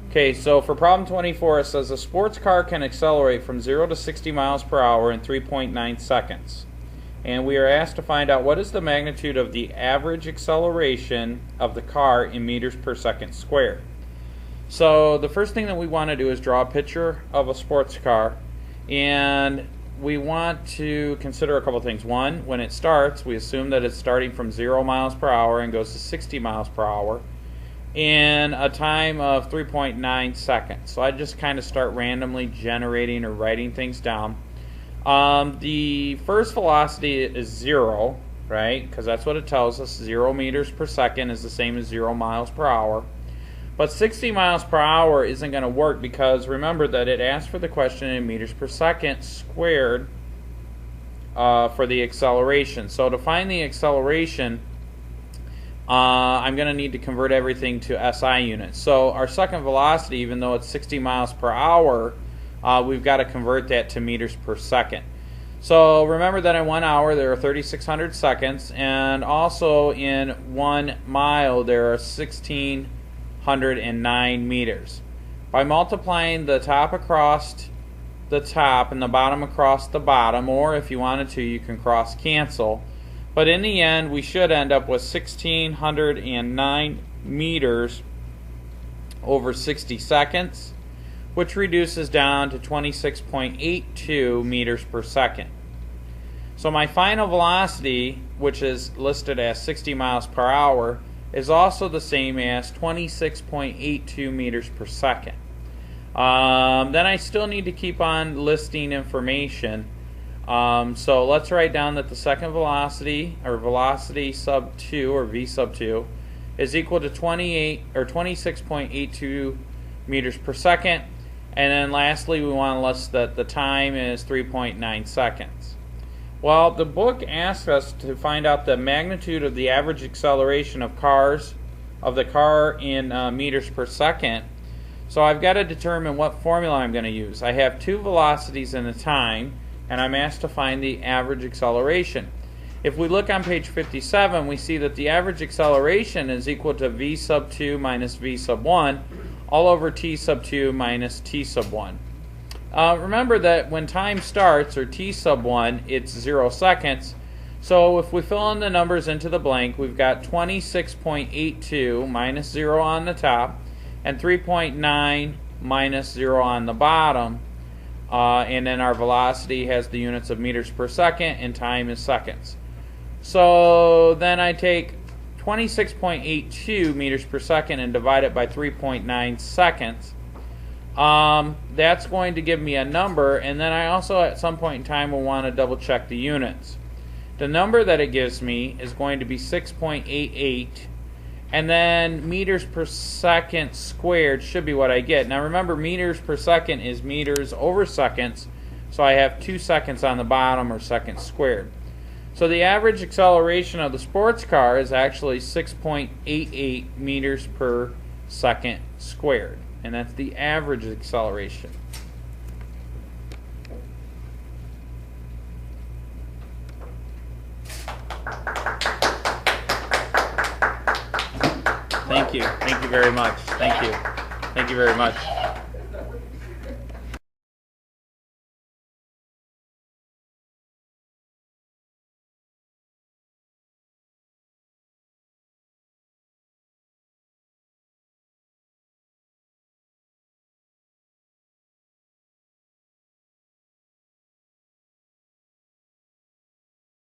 Okay, so for problem 24, it says a sports car can accelerate from 0 to 60 miles per hour in 3.9 seconds. And we are asked to find out what is the magnitude of the average acceleration of the car in meters per second squared. So the first thing that we want to do is draw a picture of a sports car, and we want to consider a couple things. One, when it starts, we assume that it's starting from 0 miles per hour and goes to 60 miles per hour in a time of 3.9 seconds. So I just kind of start randomly generating or writing things down. The first velocity is 0, right? Because that's what it tells us. 0 meters per second is the same as 0 miles per hour. But 60 miles per hour isn't going to work because remember that it asked for the question in meters per second squared for the acceleration. So to find the acceleration, I'm going to need to convert everything to SI units. So our second velocity, even though it's 60 miles per hour, we've got to convert that to meters per second. So remember that in 1 hour there are 3,600 seconds, and also in 1 mile there are 1,609 meters. By multiplying the top across the top and the bottom across the bottom, or if you wanted to, you can cross cancel. But in the end, we should end up with 1,609 meters over 60 seconds, which reduces down to 26.82 meters per second. So my final velocity, which is listed as 60 miles per hour, is also the same as 26.82 meters per second. Then I still need to keep on listing information. So let's write down that the second velocity, or velocity sub 2, or v sub 2, is equal to 26.82 meters per second. And then lastly, we want to list that the time is 3.9 seconds. Well, the book asks us to find out the magnitude of the average acceleration of the car in meters per second. So I've got to determine what formula I'm going to use. I have two velocities and a time, and I'm asked to find the average acceleration. If we look on page 57, we see that the average acceleration is equal to v sub 2 minus v sub 1 all over t sub 2 minus t sub 1. Remember that when time starts, or t sub 1, it's 0 seconds. So if we fill in the numbers into the blank, we've got 26.82 minus 0 on the top, and 3.9 minus 0 on the bottom. And then our velocity has the units of meters per second, and time is seconds. So then I take 26.82 meters per second and divide it by 3.9 seconds. That's going to give me a number, and then I also at some point in time will want to double check the units. The number that it gives me is going to be 6.88, and then meters per second squared should be what I get. Now remember, meters per second is meters over seconds, so I have 2 seconds on the bottom, or seconds squared. So the average acceleration of the sports car is actually 6.88 meters per second squared, and that's the average acceleration. Thank you. Thank you very much. Thank you. Thank you very much.